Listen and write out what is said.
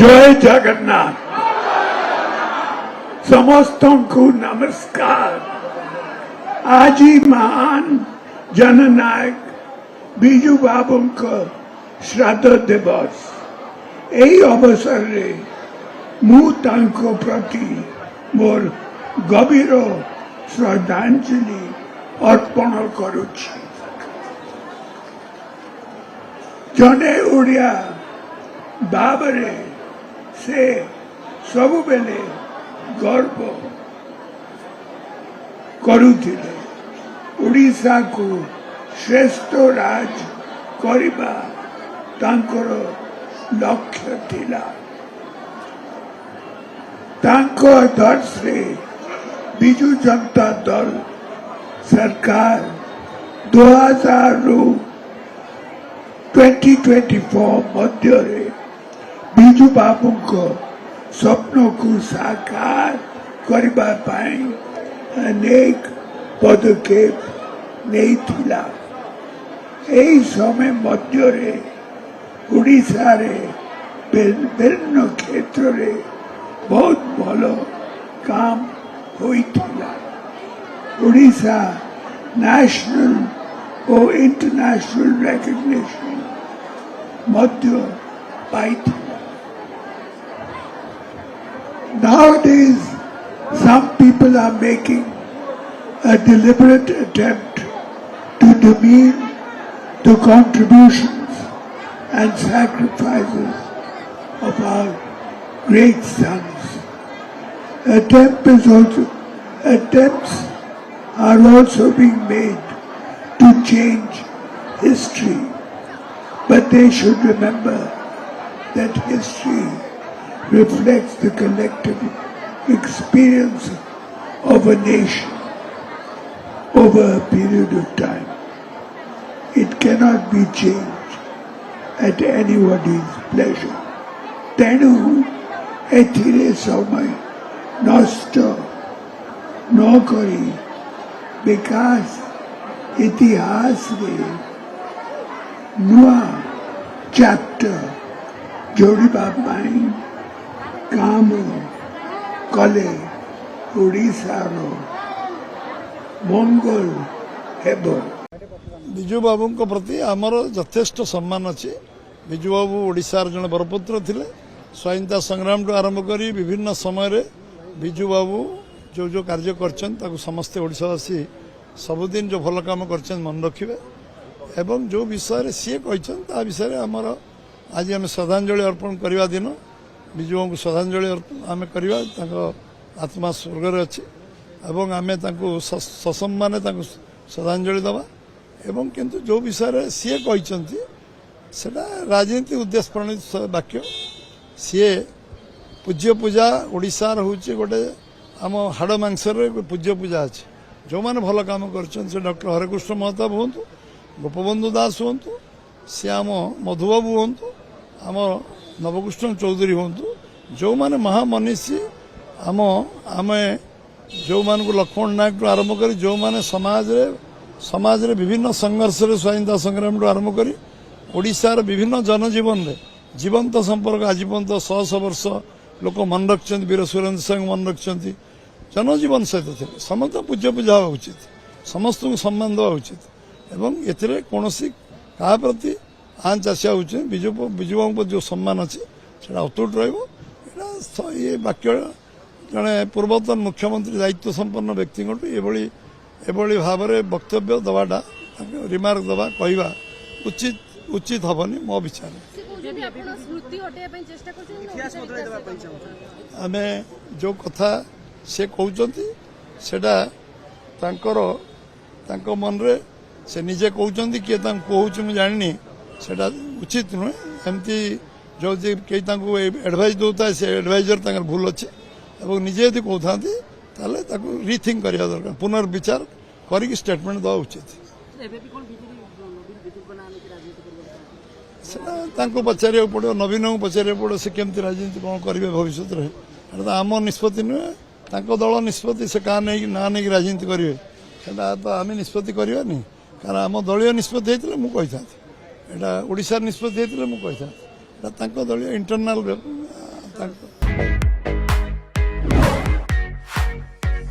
जय जगन्नाथ समस्त को नमस्कार। आज ही महान जननायक बिजू बाबू श्राद्ध दिवस यही अवसर रे मु प्रति मोर गभीर श्रद्धांजलि अर्पण करुछि। जने ओडिया भावरे से सबुबेले गर्व करुथिले। ओडिशा को श्रेष्ठ राज करिबा तांकर लक्ष्य थिला। तांको आदर्श रे बिजू जनता दल सरकार 2000 रु 2024 मध्य बिजू बाबू को स्वप्न को साकार करबा पाई अनेक पदक्षेप नहीं थिला। एही समय मध्य उड़ीसा रे विभिन्न क्षेत्र रे बहुत भलो काम होइथिला। उड़ीसा नेशनल और international recognition Madhya पाइथिला। Nowadays, some people are making a deliberate attempt to demean the contributions and sacrifices of our great sons. Attempts are also being made to change history, but they should remember that history reflects the collective experience of a nation over a period of time. It cannot be changed at anybody's pleasure. Tenu ethire samay nashto no kari vikas इतिहास रे नुआ chapter जोड़िबा पाई काम कले ओडिशार मंगल हेबो। बिजू बाबू प्रति आमर यथेष्ट सम्मान अच्छे। बिजू बाबू ओडिशार जन बरपुत्र थिले। स्वाधीनता संग्राम ठू आरंभ करी विभिन्न समय बिजू बाबू जो जो कार्य करछन ताकू समस्ते ओडिशावासी सबुदिन जो भल काम करछन मन रखिबे एवं जो विषय सी कहछन ता विषय आमर आज आम श्रद्धांजलि अर्पण करवा दिन बिजू बाबू श्रद्धांजलि आम करवा तांको आत्मा स्वर्ग रे अछि एवं आमे तांको ससम्मान तांको श्रद्धांजलि दबा एवं किंतु जो विषय सी कहछंती सेटा राजनीति उद्देश्य प्रणीत वाक्य। सी पूज्य पूजा ओडिशार होचे गोटे आम हाड़ मांसर पूज्य पूजा अछि। जो मैंने भल काम कर डॉक्टर हरेकृष्ण महताब हूँ गोपबंधु दास हूँ सी आम मधुबाबू हूँ आम नवकृष्ण चौधरी हूँ जो मैंने महामनीषी आम आम जो मान को लक्ष्मण नायक टू आरंभ कर जो मैंने समाज रे विभिन्न संघर्ष स्वाधीनता संग्राम टू आरंभ कर ओडिशार विभिन्न जनजीवन रे जीवंत संपर्क आज पर्यंत 100 वर्ष लोक मन रखिंट वीर सुरेंद्र सिंह मन रखिंट जनजीवन सहित थे समस्त पूज्य पूजा हवा उचित समस्त को सम्मान देवा उचित एवं एथिरे कौनसी क्या प्रति आंच आसिया उचित बिजू बाबू जो सम्मान अच्छे से अतुट ये वाक्य जड़े पूर्वतन मुख्यमंत्री दायित्व संपन्न व्यक्ति भाव में वक्तव्य दवाटा रिमार्क दवा कहवा उचित हेनी मो विचार। आम जो कथा से कहते सेटा तांको मन रे से निजे कहते किए कहूँ मुझे जानी सेटा उचित नुहे एमती जो कई एडवाइस दौता है से एडवाइजर भूल अच्छे और निजे यदि कहते रिथिंक करवा दरकार पुनर्विचार करके स्टेटमेंट देवा उचित। पचार पड़ो नवीन को पचार पड़ो से केमती राजनीति कौन करेंगे भविष्य में आम निष्पत्ति नुहे दल निष्पत्ति से क्या नहीं ना नहीं राजनीति करेंगे तो आम निष्पत्ति करवानी कारण आम दलीय निष्पत्ति होता मुझे यहाँ ओडिशार निष्पत्ति होता मुझे दलीय इंटरनाल ତାଙ୍କ